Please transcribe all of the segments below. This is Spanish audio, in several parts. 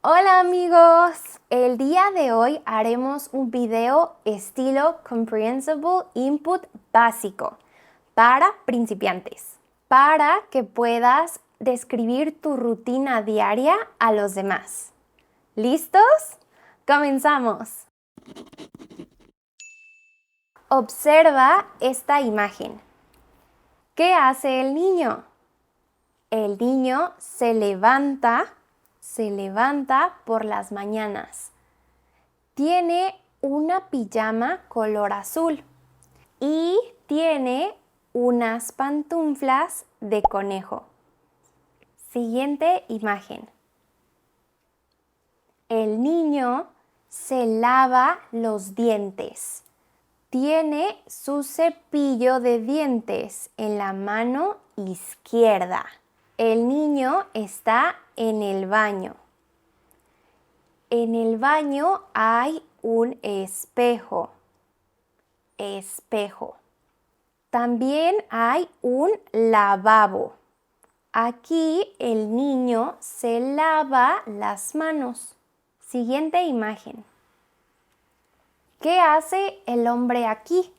Hola amigos, el día de hoy haremos un video estilo Comprehensible Input básico para principiantes, para que puedas describir tu rutina diaria a los demás. ¿Listos? ¡Comenzamos! Observa esta imagen. ¿Qué hace el niño? El niño se levanta por las mañanas. Tiene una pijama color azul y tiene unas pantuflas de conejo. Siguiente imagen. El niño se lava los dientes. Tiene su cepillo de dientes en la mano izquierda. El niño está en el baño. En el baño hay un espejo. También hay un lavabo. Aquí el niño se lava las manos. Siguiente imagen. ¿Qué hace el hombre aquí?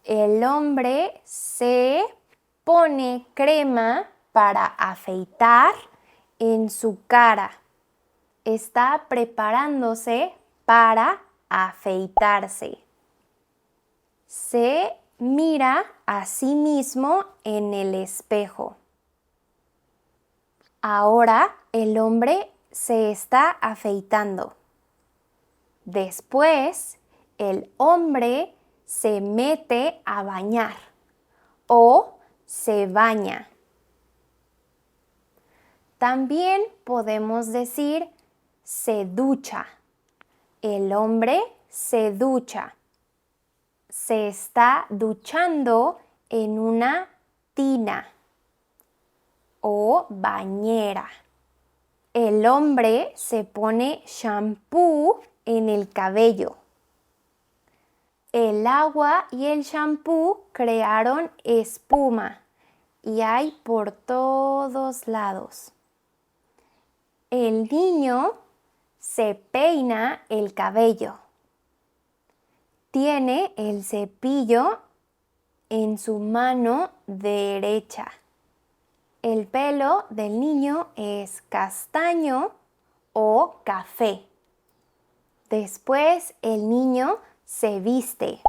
El hombre se pone crema para afeitar en su cara. Está preparándose para afeitarse. Se mira a sí mismo en el espejo. Ahora el hombre se está afeitando. Después, el hombre se mete a bañar o se baña. También podemos decir se ducha. El hombre se ducha. Se está duchando en una tina o bañera. El hombre se pone shampoo en el cabello. El agua y el shampoo crearon espuma y hay por todos lados. El niño se peina el cabello. Tiene el cepillo en su mano derecha. El pelo del niño es castaño o café. Después el niño se viste.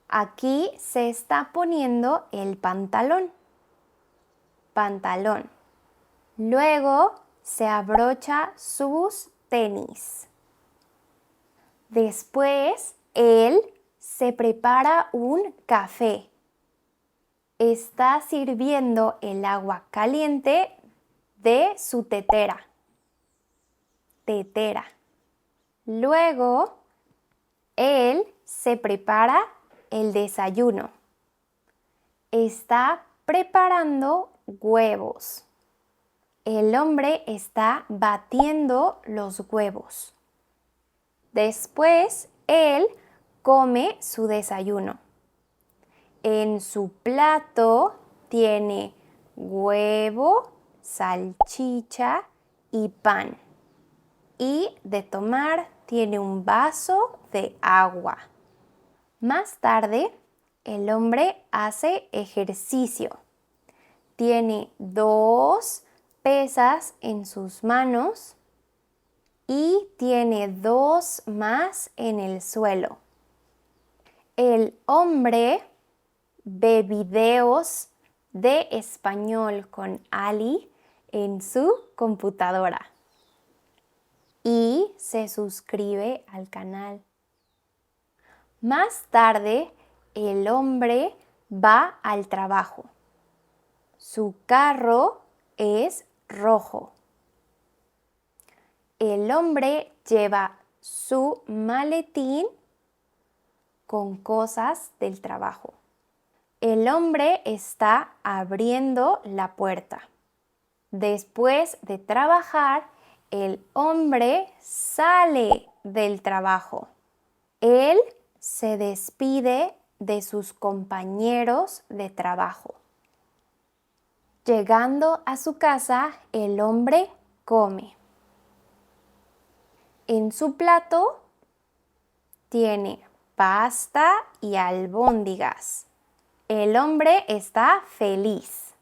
Aquí se está poniendo el pantalón. Luego se abrocha sus tenis. Después él se prepara un café. Está sirviendo el agua caliente de su tetera. Luego él se prepara el desayuno. Está preparando huevos. El hombre está batiendo los huevos. Después, él come su desayuno. En su plato tiene huevo, salchicha y pan. Y de tomar tiene un vaso de agua. Más tarde, el hombre hace ejercicio. Tiene 2 pesas en sus manos y tiene 2 más en el suelo. El hombre ve videos de español con Ali en su computadora y se suscribe al canal. Más tarde, el hombre va al trabajo. Su carro es rojo. El hombre lleva su maletín con cosas del trabajo. El hombre está abriendo la puerta. Después de trabajar, el hombre sale del trabajo. Él se despide de sus compañeros de trabajo. Llegando a su casa, el hombre come. En su plato tiene pasta y albóndigas. El hombre está feliz.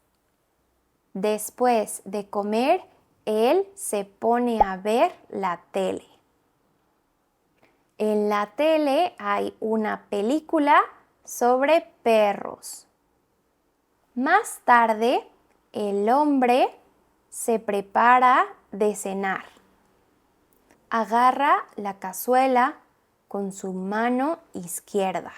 Después de comer, él se pone a ver la tele. En la tele hay una película sobre perros. Más tarde, el hombre se prepara de cenar. Agarra la cazuela con su mano izquierda.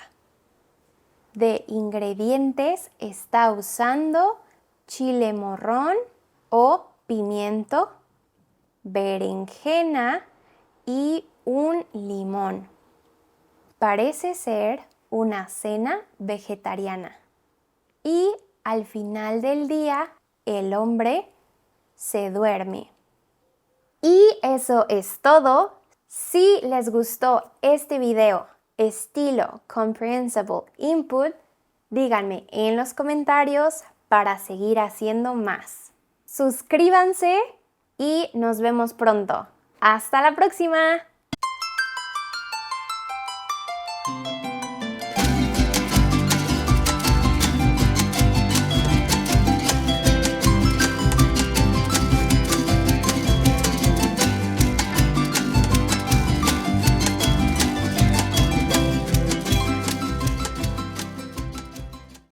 De ingredientes está usando chile morrón o pimiento, berenjena y un limón. Parece ser una cena vegetariana. Y al final del día, el hombre se duerme. Y eso es todo. Si les gustó este video, estilo Comprehensible Input, díganme en los comentarios para seguir haciendo más. Suscríbanse y nos vemos pronto. ¡Hasta la próxima!